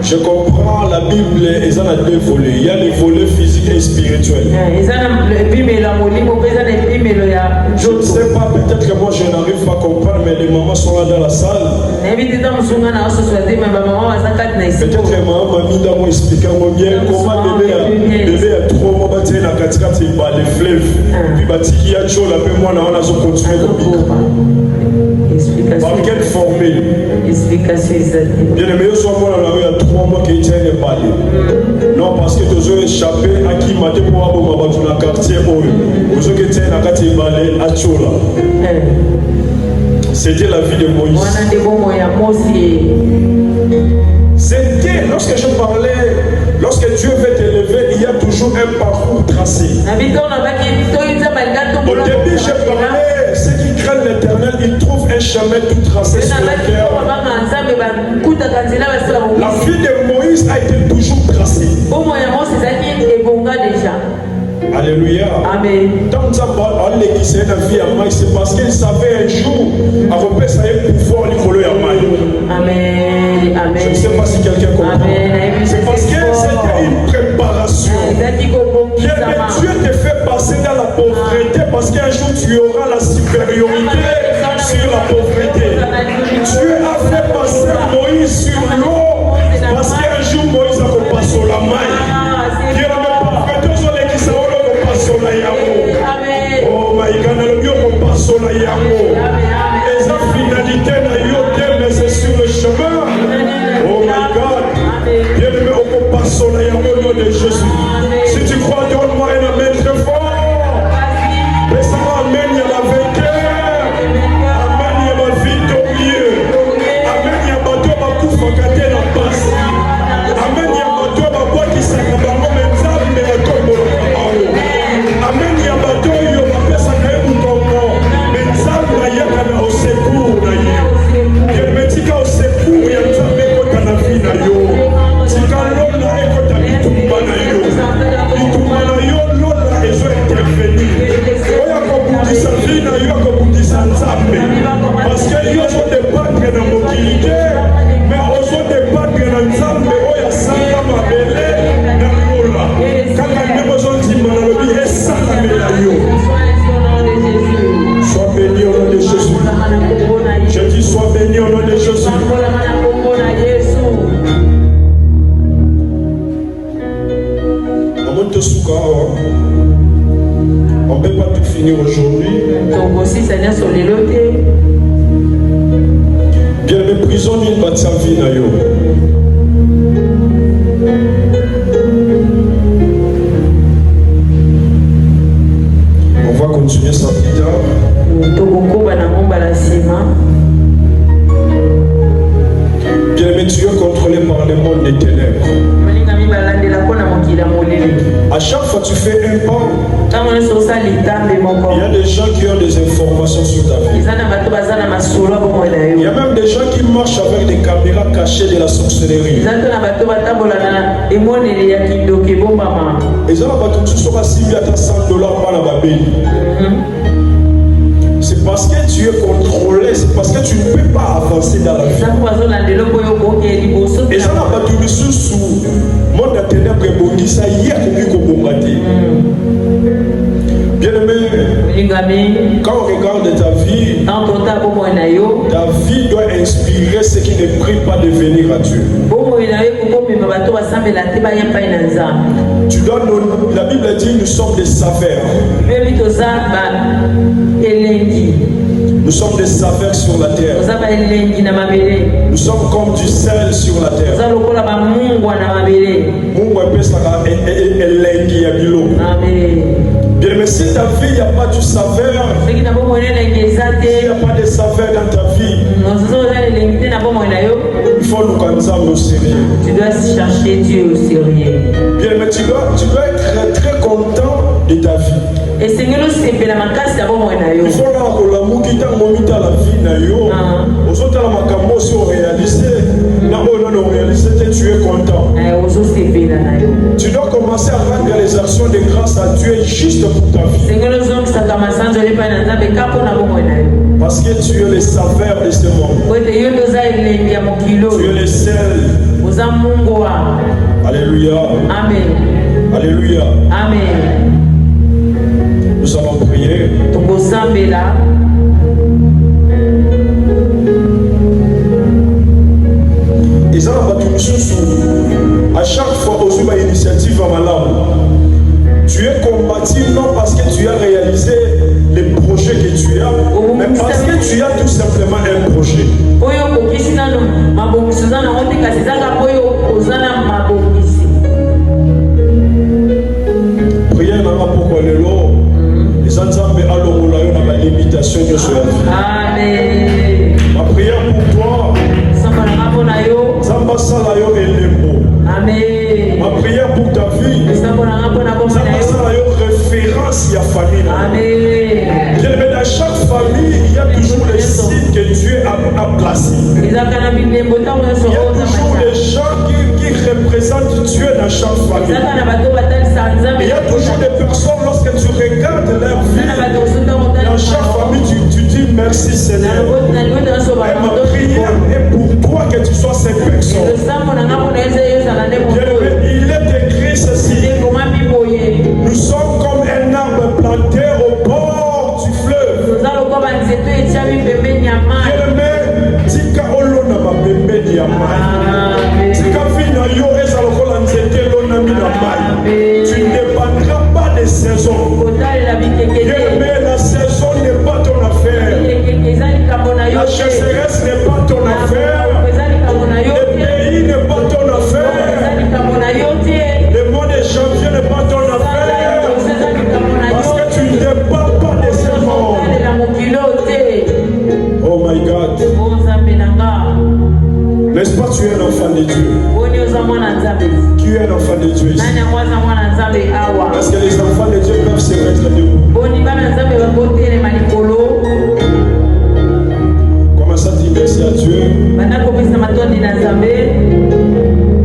je comprends la Bible, ils en ont 2 volets. Il y a les volets physiques et spirituels. Je ne sais pas, peut-être que moi je n'arrive pas à comprendre, mais les mamans sont là dans la salle. Peut-être que maman m'a mis dans mon expliquant bien comment bébé a 3 mois, il a 4 les fleuves. Puis il y a chaud, là, moi, on a continué de vivre. Par quelle formule? Bien aimé, je suis moi dans la rue, il y a 3 mois qu'il tient les balais. Non, parce que tu as échappé à qui m'a dit pour avoir dans le quartier. Vous avez tient la quartier balai à Tchola. C'était la vie de Moïse. C'était, lorsque je parlais, lorsque Dieu veut t'élever, il y a toujours un parcours tracé. Au début, je parlais, ceux qui craignent l'éternel, ils trouvent un chemin tout tracé sur le cœur. La vie de Moïse a été toujours tracée. Alléluia. Amen. Tant que ça va aller qui s'est la vie à Maï, c'est parce qu'il savait un jour à repérer ça et pouvoir lui coller à Maï. Amen. Amen. Je ne sais pas si quelqu'un comprend. C'est parce que c'était une préparation. Bien, mais Dieu te fait passer dans la pauvreté parce qu'un jour tu auras la supériorité sur la pauvreté. Dieu a fait passer Moïse sur l'eau parce qu'un jour Moïse a passé sur la main. Dieu n'a pas fait pasola yango. Oh my God, na yo ko pasola yango. Et sa finalité na yo te, mais c'est sur le chemin. Oh my God. Bien-aimé, on ko pasola yango au nom de Jésus. Si tu crois, donne-moi un amen très fort. Laisse-moi amen, il y a la vainqueur. Amen, il y a ma victorieux. Amen, il y a ma toi, ma coupe, ma gâté, la passe. Amen, il y a ma toi, ma boîte qui s'accapare, mais ça, mais la tombe, amen, il y a ma toi, il y a ma pièce à cahier pour ton nom. Mais ça, il y a au secours, il y a le métier au secours, il y a le jamais quand on a vu, si quand l'homme n'a pas quand on a tout il y a l'homme là, ils ont intervenu. Parce qu'ils ont débattre dans la mobilité, mais ils ont débattre dans le Nzambe, où il y a Santa Mabele, dans l'Ola. Quand ils ont dit, il y a Santa Mabele. Sois béni au nom de Jésus. Je dis, sois béni au nom de Jésus. On ne peut pas tout finir aujourd'hui. Bien, mais prison d'une bâtie en vie. On va continuer ça plus tard. Bien, mais tu es contrôlé par le monde des ténèbres. À chaque fois que tu fais un pas, il y a des gens qui ont des informations sur ta vie. Il y a même des gens qui marchent avec des caméras cachées de la sorcellerie. C'est parce que tu es contrôlé, c'est parce que tu ne peux pas avancer dans la vie. Et ça n'a pas tout mis sous monde à ténèbres et bondi, ça y est comme combattre. Bien aimé, quand on regarde ta vie doit inspirer ceux qui ne prient pas de venir à Dieu. Tu dois nous, la Bible dit nous sommes des saveurs. Nous sommes des saveurs sur la terre. Nous sommes comme du sel sur la terre. Bien, mais si ta vie, il n'y a pas du saveur, il n'y a pas de saveur dans ta vie, il faut nous connaître au sérieux. Tu dois chercher Dieu au sérieux. Bien, mais tu dois être très content de ta vie. Et c'est que nous sommes la macasse d'abord. Il faut la moukita momita la vie na yo. Aux autres la makambo si on réalise, na on réalise, tu es content. Tu dois commencer à rendre les actions de grâce à Dieu juste pour ta vie. Parce que tu es le saveur de ce monde. Tu es le sel. Alléluia. Amen. Alléluia. Amen. Nous allons prier. Ils ont à chaque fois aux initiatives à Malam. Tu es combattu non parce que tu as réalisé les projets que tu as, mais parce que tu as tout simplement un projet. Prière n'a pas pourquoi le lot. Les ensembles à l'eau dans la limitation de ce. Amen. Ma prière pour toi. Zamba Salayo et Lembo. Amen. Ma prière pour ta vie. Zamba Salayo référence à famille. Amen. Dans chaque famille, il y a toujours les signes que Dieu a placés. Il y a toujours les gens qui représentent Dieu dans chaque famille. Il y a toujours des personnes, lorsque tu regardes leur vie, dans chaque famille, tu dis merci Seigneur. Et ma prière est pour toi que tu sois cette personne. Il est écrit ceci. Nous sommes comme un arbre planté au bord du fleuve. Tu ne dépendras pas des saisons. N'est-ce pas, tu es un enfant de Dieu? Qui est un enfant de Dieu ici? Parce que les enfants de Dieu peuvent se mettre debout. Commence à dire merci à Dieu.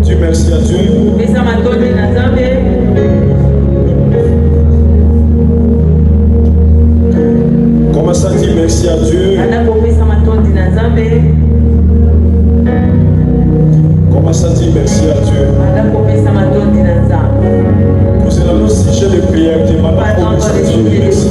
Dis merci à Dieu. Commence à dire merci à Dieu. Commence à dire merci à Dieu. Nous allons au sujet de prière. Tu vas pas commencer à dire merci.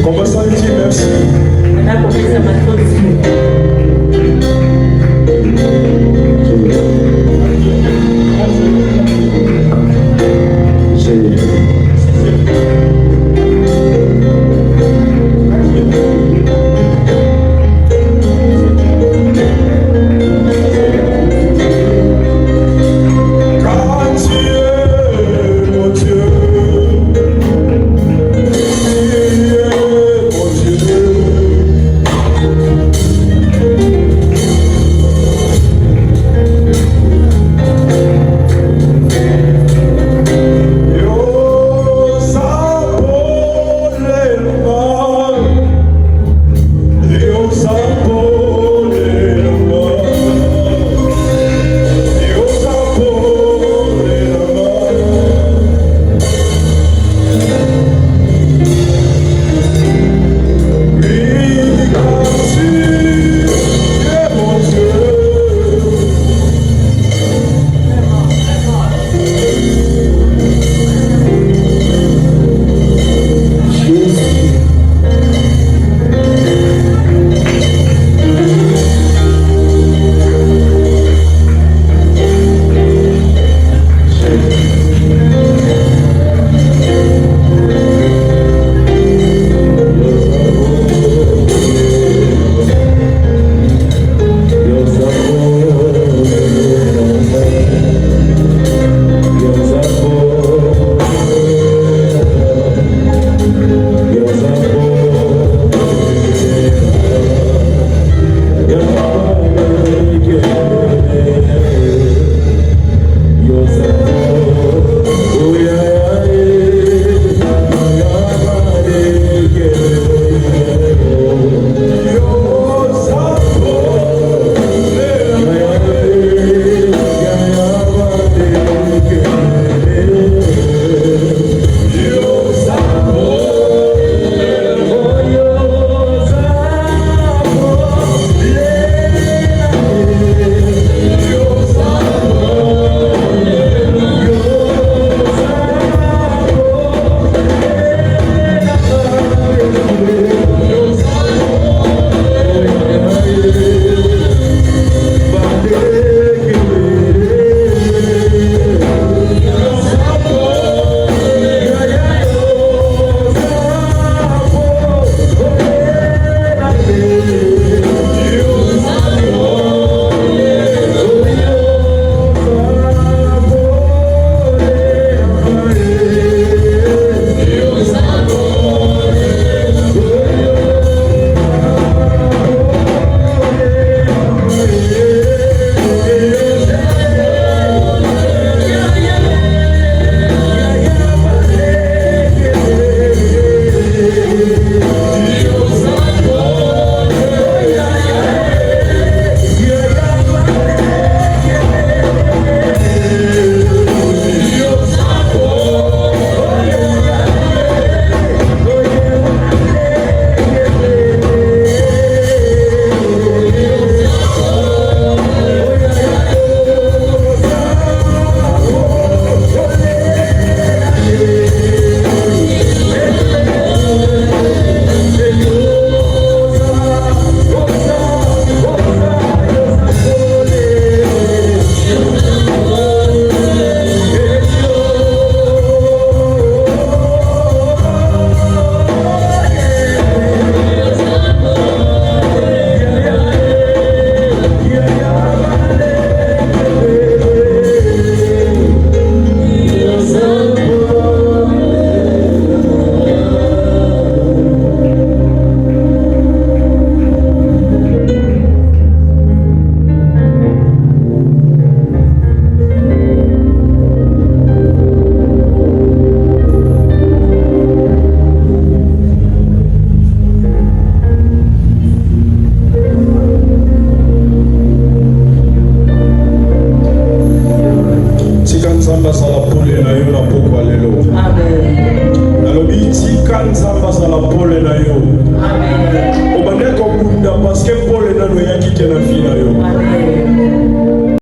Commence à lui dire merci.